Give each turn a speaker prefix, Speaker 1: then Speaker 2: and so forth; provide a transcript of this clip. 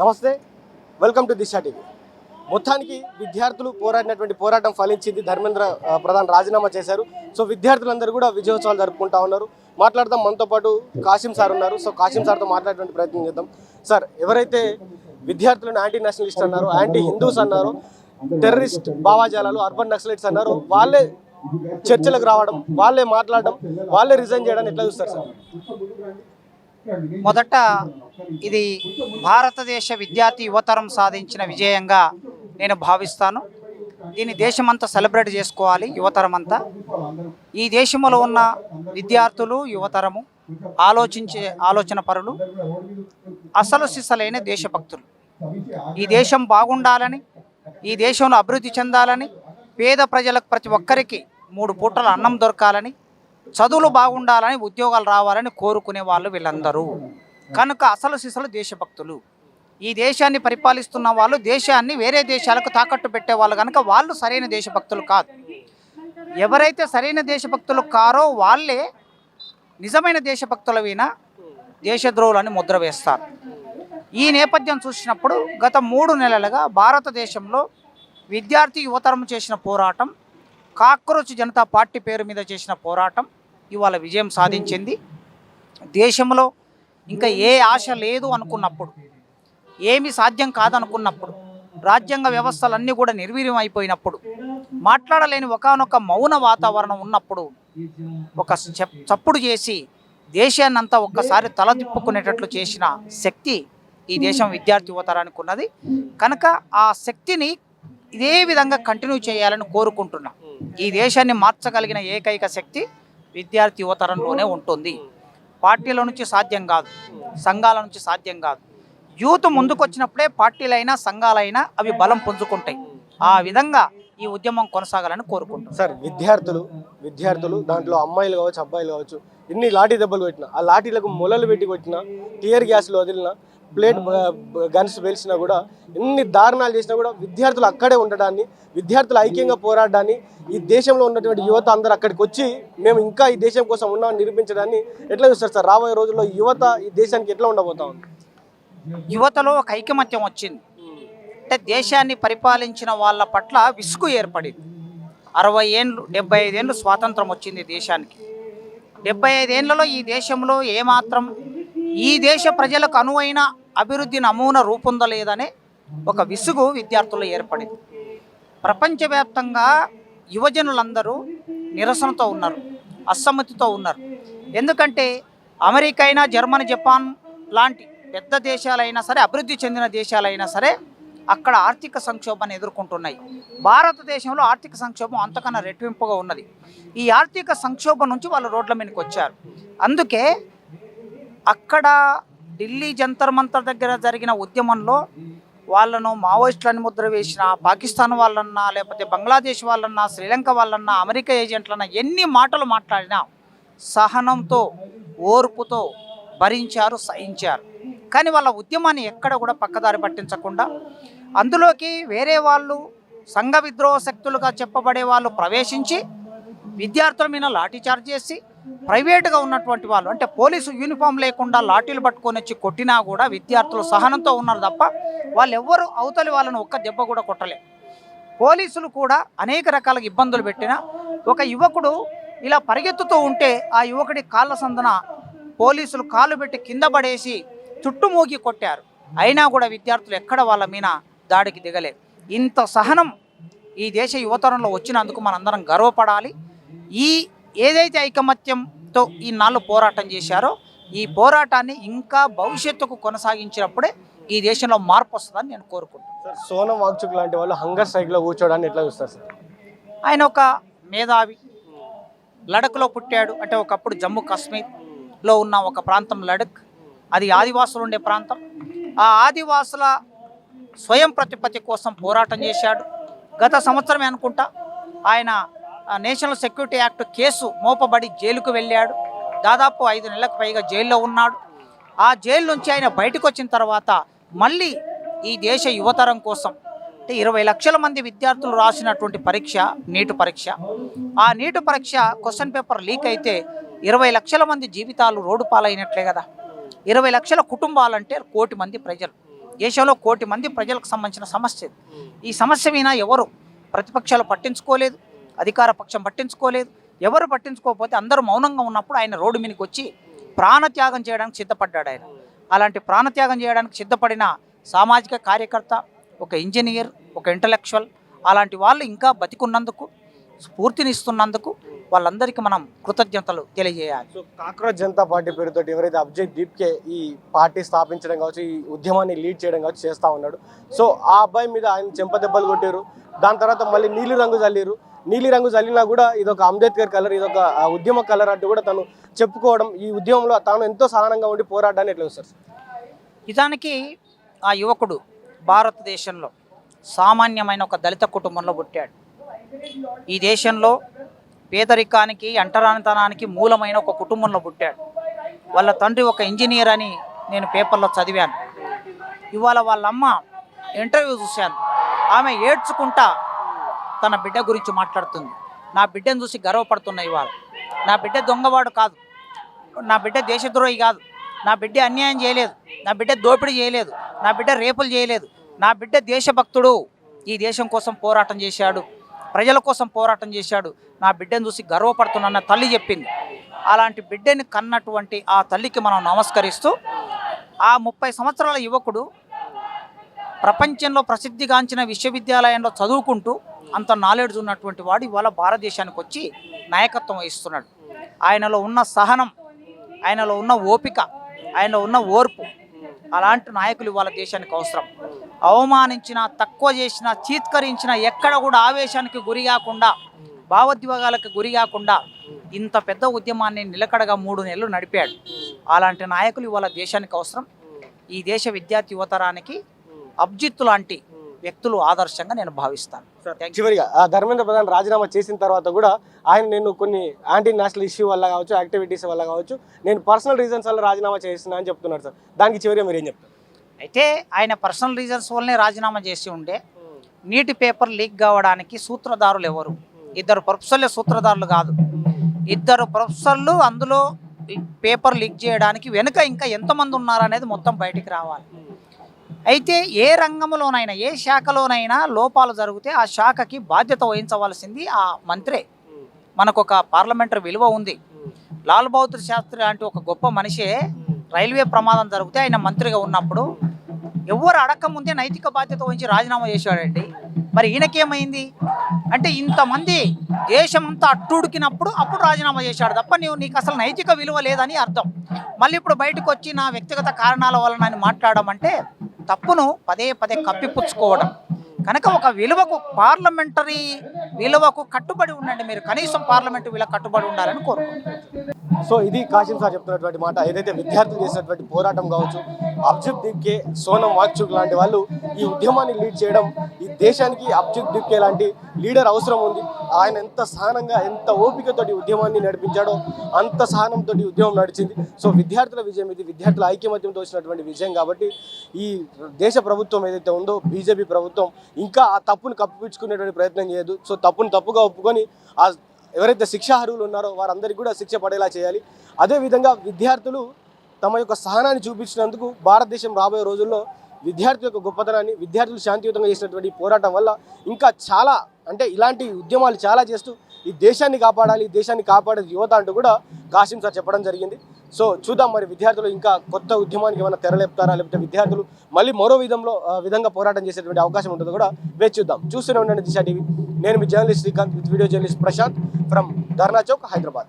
Speaker 1: నమస్తే, welcome to Disha TV. మొత్తానికి విద్యార్థులు పోరాడినటువంటి పోరాటం ఫలించింది. ధర్మేంద్ర ప్రధాన్ రాజీనామా చేశారు. సో విద్యార్థులందరూ కూడా విజయోత్సవాలు జరుపుకుంటా ఉన్నారు. మాట్లాడదాం, మనతో పాటు కాసిం సార్ ఉన్నారు. సో కాసిం సార్తో మాట్లాడేటువంటి ప్రయత్నం చేద్దాం. సార్, ఎవరైతే విద్యార్థులను యాంటీ నేషనలిస్ట్ అన్నారు, యాంటీ హిందూస్ అన్నారు, టెర్రరిస్ట్ భావాజాలాలు, అర్బన్ నక్సలైట్స్ అన్నారు, వాళ్ళే చర్చలకు రావడం, వాళ్ళే మాట్లాడడం, వాళ్ళే రిజైన్ చేయడానికి ఎట్లా చూస్తారు సార్?
Speaker 2: మొదట ఇది భారతదేశ విద్యార్థి యువతరం సాధించిన విజయంగా నేను భావిస్తాను. దీన్ని దేశమంతా సెలబ్రేట్ చేసుకోవాలి. యువతరం అంతా, ఈ దేశంలో ఉన్న విద్యార్థులు, యువతరము ఆలోచన పరులు, అసలు సిసలైన దేశభక్తులు. ఈ దేశం బాగుండాలని, ఈ దేశంలో అభివృద్ధి చెందాలని, పేద ప్రజలకు ప్రతి ఒక్కరికి 3 పూటల అన్నం దొరకాలని, చదువులు బాగుండాలని, ఉద్యోగాలు రావాలని కోరుకునే వాళ్ళు వీళ్ళందరూ. కనుక అసలు సిసలు దేశభక్తులు. ఈ దేశాన్ని పరిపాలిస్తున్న వాళ్ళు దేశాన్ని వేరే దేశాలకు తాకట్టు పెట్టేవాళ్ళు కనుక వాళ్ళు సరైన దేశభక్తులు కాదు. ఎవరైతే సరైన దేశభక్తులు కారో వాళ్ళే నిజమైన దేశభక్తుల వినా దేశద్రోహులని ముద్ర వేస్తారు. ఈ నేపథ్యం చూసినప్పుడు గత 3 నెలలుగా భారతదేశంలో విద్యార్థి యువతరం చేసిన పోరాటం, కాక్రోచ్ జనతా పార్టీ పేరు మీద చేసిన పోరాటం ఇవాళ విజయం సాధించింది. దేశంలో ఇంకా ఏ ఆశ లేదు అనుకున్నప్పుడు, ఏమి సాధ్యం కాదనుకున్నప్పుడు, రాజ్యాంగ వ్యవస్థలన్నీ కూడా నిర్వీర్యం అయిపోయినప్పుడు, మాట్లాడలేని ఒకానొక మౌన వాతావరణం ఉన్నప్పుడు ఒక చప్పుడు చేసి దేశాన్నంతా ఒక్కసారి తలదిప్పుకునేటట్లు చేసిన శక్తి ఈ దేశం విద్యార్థి యువతరానికి ఉన్నది. కనుక ఆ శక్తిని ఇదే విధంగా కంటిన్యూ చేయాలని కోరుకుంటున్నా. ఈ దేశాన్ని మార్చగలిగిన ఏకైక శక్తి విద్యార్థి యువతరంలోనే ఉంటుంది. పార్టీల నుంచి సాధ్యం కాదు, సంఘాల నుంచి సాధ్యం కాదు. యూత్ ముందుకొచ్చినప్పుడే పార్టీలైనా సంఘాలైనా అవి బలం పుంజుకుంటాయి. ఆ విధంగా ఈ ఉద్యమం కొనసాగాలని కోరుకుంటున్నాం.
Speaker 1: సార్, విద్యార్థులు దాంట్లో అమ్మాయిలు కావచ్చు, అబ్బాయిలు కావచ్చు, ఎన్ని లాఠీ దెబ్బలు కొట్టినా, ఆ లాఠీలకు మొలలు పెట్టి కొట్టినా, టియర్ గ్యాస్లు వదిలినా, ప్లేట్ గన్స్ పేల్చినా కూడా, ఎన్ని దారుణాలు చేసినా కూడా విద్యార్థులు అక్కడే ఉండడాన్ని, విద్యార్థులు ఐక్యంగా పోరాడాన్ని, ఈ దేశంలో ఉన్నటువంటి యువత అందరూ అక్కడికి వచ్చి మేము ఇంకా ఈ దేశం కోసం ఉన్నామని నిరూపించడాన్ని ఎట్లా చూస్తారు సార్? రాబోయే రోజుల్లో యువత ఈ దేశానికి ఎట్లా ఉండబోతా ఉంది?
Speaker 2: యువతలో ఒక ఐకమత్యం వచ్చింది. అంటే దేశాన్ని పరిపాలించిన వాళ్ళ పట్ల విసుగు ఏర్పడింది. 60 ఏళ్ళు 75 ఏళ్ళు స్వాతంత్రం వచ్చింది దేశానికి. 75 ఏళ్లలో ఈ దేశంలో ఏమాత్రం ఈ దేశ ప్రజలకు అనువైన అభివృద్ధి నమూనా రూపొందలేదనే ఒక విసుగు విద్యార్థుల్లో ఏర్పడింది. ప్రపంచవ్యాప్తంగా యువజనులందరూ నిరసనతో ఉన్నారు, అసమ్మతితో ఉన్నారు. ఎందుకంటే అమెరికా అయినా, జర్మనీ, జపాన్ లాంటి పెద్ద దేశాలైనా సరే, అభివృద్ధి చెందిన దేశాలైనా సరే అక్కడ ఆర్థిక సంక్షోభాన్ని ఎదుర్కొంటున్నాయి. భారతదేశంలో ఆర్థిక సంక్షోభం అంతకన్నా రెట్టింపుగా ఉన్నది. ఈ ఆర్థిక సంక్షోభం నుంచి వాళ్ళు రోడ్ల మీదకి వచ్చారు. అందుకే అక్కడ ఢిల్లీ జంతర్ మంతర్ దగ్గర జరిగిన ఉద్యమంలో వాళ్ళను మావోయిస్టులని ముద్ర వేసిన పాకిస్తాన్ వాళ్ళన్నా, లేకపోతే బంగ్లాదేశ్ వాళ్ళన్నా, శ్రీలంక వాళ్ళన్నా, అమెరికా ఏజెంట్లన్నా ఎన్ని మాటలు మాట్లాడినా సహనంతో, ఓర్పుతో భరించారు, సహించారు. కానీ వాళ్ళ ఉద్యమాన్ని ఎక్కడ కూడా పక్కదారి పట్టించకుండా అందులోకి వేరే వాళ్ళు, సంఘ విద్రోహ శక్తులుగా చెప్పబడే వాళ్ళు ప్రవేశించి విద్యార్థుల మీద లాఠీచార్జ్ చేసి, ప్రైవేటుగా ఉన్నటువంటి వాళ్ళు అంటే పోలీసు యూనిఫామ్ లేకుండా లాఠీలు పట్టుకొని వచ్చి కొట్టినా కూడా విద్యార్థులు సహనంతో ఉన్నారు తప్ప వాళ్ళు ఎవ్వరూ అవతలి వాళ్ళను ఒక్క దెబ్బ కూడా కొట్టలే. పోలీసులు కూడా అనేక రకాల ఇబ్బందులు పెట్టినా ఒక యువకుడు ఇలా పరిగెత్తుతూ ఉంటే ఆ యువకుడి కాళ్ళ సందున పోలీసులు కాళ్ళు పెట్టి కింద పడేసి చుట్టుమూగి కొట్టారు. అయినా కూడా విద్యార్థులు ఎక్కడ వాళ్ళ మీద దాడికి దిగలేదు. ఇంత సహనం ఈ దేశ యువతరంలో వచ్చినందుకు మనందరం గర్వపడాలి. ఈ ఏదైతే ఐకమత్యంతో ఈ నాళ్ళు పోరాటం చేశారో ఈ పోరాటాన్ని ఇంకా భవిష్యత్తుకు కొనసాగించినప్పుడే ఈ దేశంలో మార్పు వస్తుందని నేను కోరుకుంటున్నాను.
Speaker 1: సార్, సోనం వాంగ్చుక్ లాంటి వాళ్ళు హంగర్ స్ట్రైక్లో కూర్చోడానికి ఎట్లా చూస్తారు సార్?
Speaker 2: ఆయన ఒక మేధావి, లడఖ్లో పుట్టాడు. అంటే ఒకప్పుడు జమ్మూ కాశ్మీర్లో ఉన్న ఒక ప్రాంతం లడఖ్, అది ఆదివాసులు ఉండే ప్రాంతం. ఆ ఆదివాసుల స్వయం ప్రతిపత్తి కోసం పోరాటం చేశాడు. గత సంవత్సరమే అనుకుంటా ఆయన నేషనల్ సెక్యూరిటీ యాక్ట్ కేసు మోపబడి జైలుకు వెళ్ళాడు. దాదాపు 5 నెలలకు పైగా జైల్లో ఉన్నాడు. ఆ జైలు నుంచి ఆయన బయటకు వచ్చిన తర్వాత మళ్ళీ ఈ దేశ యువతరం కోసం అంటే 20 లక్షల మంది విద్యార్థులు రాసినటువంటి పరీక్ష నీట్ పరీక్ష. ఆ నీట్ పరీక్ష క్వశ్చన్ పేపర్ లీక్ అయితే 20 లక్షల మంది జీవితాలు రోడ్డు పాలైనట్లే కదా. 20 లక్షల కుటుంబాలంటే 1 కోటి మంది ప్రజలు. దేశంలో 1 కోటి మంది ప్రజలకు సంబంధించిన సమస్య ఇది. ఈ సమస్య మీద ఎవరు ప్రతిపక్షాలు పట్టించుకోలేదు, అధికార పక్షం పట్టించుకోలేదు. ఎవరు పట్టించుకోకపోతే అందరూ మౌనంగా ఉన్నప్పుడు ఆయన రోడ్డు మీదకి వచ్చి ప్రాణత్యాగం చేయడానికి సిద్ధపడ్డాడు. ఆయన అలాంటి ప్రాణత్యాగం చేయడానికి సిద్ధపడిన సామాజిక కార్యకర్త, ఒక ఇంజనీర్, ఒక ఇంటలెక్చువల్, అలాంటి వాళ్ళు ఇంకా బతికున్నందుకు, స్ఫూర్తినిస్తున్నందుకు వాళ్ళందరికీ మనం కృతజ్ఞతలు తెలియజేయాలి.
Speaker 1: సో కాక్రోచ్ జనతా పార్టీ పేరుతో ఎవరైతే అభిజిత్ దీప్కే ఈ పార్టీ స్థాపించడం కావచ్చు, ఈ ఉద్యమాన్ని లీడ్ చేయడం కావచ్చు చేస్తూ ఉన్నాడు. సో ఆ అబ్బాయి మీద ఆయన చెంపదెబ్బలు కొట్టారు. దాని తర్వాత మళ్ళీ నీలి రంగు చల్లారు. నీలి రంగు చల్లినా కూడా ఇదొక అంబేద్కర్ కలర్, ఇదొక ఉద్యమ కలర్ అంటూ కూడా తను చెప్పుకోవడం, ఈ ఉద్యమంలో తాను ఎంతో సహనంగా ఉండి పోరాడాన్ని ఎట్లా చూస్తారు?
Speaker 2: నిజానికి ఆ యువకుడు భారతదేశంలో సామాన్యమైన ఒక దళిత కుటుంబంలో పుట్టాడు. ఈ దేశంలో పేదరికానికి, అంటరానితనానికి మూలమైన ఒక కుటుంబంలో పుట్టాడు. వాళ్ళ తండ్రి ఒక ఇంజనీర్ అని నేను పేపర్లో చదివాను. ఇవాళ వాళ్ళ అమ్మ ఇంటర్వ్యూ చూశాను. ఆమె ఏడ్చుకుంటా తన బిడ్డ గురించి మాట్లాడుతుంది. నా బిడ్డను చూసి గర్వపడుతున్నా. ఇవాళ నా బిడ్డ దొంగవాడు కాదు, నా బిడ్డ దేశద్రోహి కాదు, నా బిడ్డ అన్యాయం చేయలేదు, నా బిడ్డ దోపిడీ చేయలేదు, నా బిడ్డ రేపులు చేయలేదు, నా బిడ్డ దేశభక్తుడు, ఈ దేశం కోసం పోరాటం చేశాడు, ప్రజల కోసం పోరాటం చేశాడు, నా బిడ్డను చూసి గర్వపడుతున్నా తల్లి చెప్పింది. అలాంటి బిడ్డని కన్నటువంటి ఆ తల్లికి మనం నమస్కరిస్తూ, ఆ 30 సంవత్సరాల యువకుడు ప్రపంచంలో ప్రసిద్ధిగాంచిన విశ్వవిద్యాలయంలో చదువుకుంటూ అంత నాలెడ్జ్ ఉన్నటువంటి వాడు ఇవాళ భారతదేశానికి వచ్చి నాయకత్వం వహిస్తున్నాడు. ఆయనలో ఉన్న సహనం, ఆయనలో ఉన్న ఓపిక, ఆయనలో ఉన్న ఓర్పు, అలాంటి నాయకులు ఇవాళ దేశానికి అవసరం. అవమానించిన, తక్కువ చేసిన, చీత్కరించిన, ఎక్కడ కూడా ఆవేశానికి గురి కాకుండా, భావోద్వేగాలకు గురి కాకుండా ఇంత పెద్ద ఉద్యమాన్ని నిలకడగా 3 నెలలు నడిపాడు. అలాంటి నాయకులు ఇవాళ దేశానికి అవసరం. ఈ దేశ విద్యార్థి యువతరానికి అభిజిత్ లాంటి వ్యక్తులు ఆదర్శంగా నేను భావిస్తాను.
Speaker 1: చివరిగా ధర్మేంద్ర ప్రధాన్ రాజీనామా చేసిన తర్వాత కూడా నేను కొన్ని యాంటీ నేషనల్ ఇష్యూ వల్ల కావచ్చు, యాక్టివిటీస్ వల్ల కావచ్చు, నేను పర్సనల్ రీజన్స్ వల్ల రాజీనామా చేస్తున్నా అని చెప్తున్నారు సార్. దానికి చివరిగా మీరు ఏం చెప్తారు?
Speaker 2: అయితే ఆయన పర్సనల్ రీజన్స్ వల్లనే రాజీనామా చేసి ఉండే. నీటి పేపర్ లీక్ కావడానికి సూత్రధారులు ఎవరు? 2 ప్రొఫెసర్లే సూత్రధారులు కాదు, 2 ప్రొఫెసర్లు అందులో పేపర్ లీక్ చేయడానికి వెనుక ఇంకా ఎంతమంది ఉన్నారనేది మొత్తం బయటికి రావాలి. అయితే ఏ రంగంలోనైనా, ఏ శాఖలోనైనా లోపాలు జరిగితే ఆ శాఖకి బాధ్యత వహించవలసింది ఆ మంత్రే. మనకు ఒక పార్లమెంటరీ విలువ ఉంది. లాల్ బహదూర్ శాస్త్రి లాంటి ఒక గొప్ప మనిషే రైల్వే ప్రమాదం జరిగితే ఆయన మంత్రిగా ఉన్నప్పుడు ఎవరు అడక్కముందే నైతిక బాధ్యత వహించి రాజీనామా చేశాడండి. మరి ఈయనకేమైంది అంటే, ఇంతమంది దేశమంతా అట్టుడికినప్పుడు అప్పుడు రాజీనామా చేశాడు తప్ప నీకు అసలు నైతిక విలువ లేదని అర్థం. మళ్ళీ ఇప్పుడు బయటకు వచ్చి నా వ్యక్తిగత కారణాల వలన అని మాట్లాడమంటే తప్పును పదే పదే కప్పిపుచ్చుకోవడం. కనుక ఒక విలువకు, పార్లమెంటరీ విలువకు కట్టుబడి ఉండండి. మీరు కనీసం పార్లమెంటు విలువ కట్టుబడి ఉండాలని కోరుకుంటున్నాను.
Speaker 1: సో ఇది కాసిం సార్ చెప్తున్నటువంటి మాట. ఏదైతే విద్యార్థులు చేసినటువంటి పోరాటం కావచ్చు, అభిజిత్ దీప్కే, సోనం వాంగ్చుక్ లాంటి వాళ్ళు ఈ ఉద్యమాన్ని లీడ్ చేయడం, ఈ దేశానికి అభిజిత్ దీప్కే లాంటి లీడర్ అవసరం ఉంది. ఆయన ఎంత సహనంగా, ఎంత ఓపికతోటి ఉద్యమాన్ని నడిపించాడో అంత సహనంతో ఉద్యమం నడిచింది. సో విద్యార్థుల విజయం ఇది, విద్యార్థుల ఐక్యమత్యంతో వచ్చినటువంటి విజయం. కాబట్టి ఈ దేశ ప్రభుత్వం ఏదైతే ఉందో, బీజేపీ ప్రభుత్వం, ఇంకా ఆ తప్పును కప్పిపుచ్చుకునేటువంటి ప్రయత్నం చేయదు. సో తప్పును తప్పుగా ఒప్పుకొని ఎవరైతే శిక్షార్హులు ఉన్నారో వారందరికీ కూడా శిక్ష పడేలా చేయాలి. అదేవిధంగా విద్యార్థులు తమ యొక్క సహనాన్ని చూపించినందుకు భారతదేశం రాబోయే రోజుల్లో విద్యార్థుల యొక్క గొప్పతనాన్ని, విద్యార్థులు శాంతియుతంగా చేసినటువంటి పోరాటం వల్ల ఇంకా చాలా, అంటే ఇలాంటి ఉద్యమాలు చాలా చేస్తూ ఈ దేశాన్ని కాపాడాలి, దేశాన్ని కాపాడే యువత అంటూ కూడా కాసిం సార్ చెప్పడం జరిగింది. సో చూద్దాం మరి విద్యార్థులు ఇంకా కొత్త ఉద్యమానికి ఏమైనా తెరలేపుతారా, లేకపోతే విద్యార్థులు మళ్ళీ మరో విధంగా పోరాటం చేసేటువంటి అవకాశం ఉంటుందో కూడా వేచి చూద్దాం. చూస్తూనే ఉండండి దిశ టీవీ. నేను మీ journalist Srikanth, with video journalist Prashant from Dharna Chowk, Hyderabad.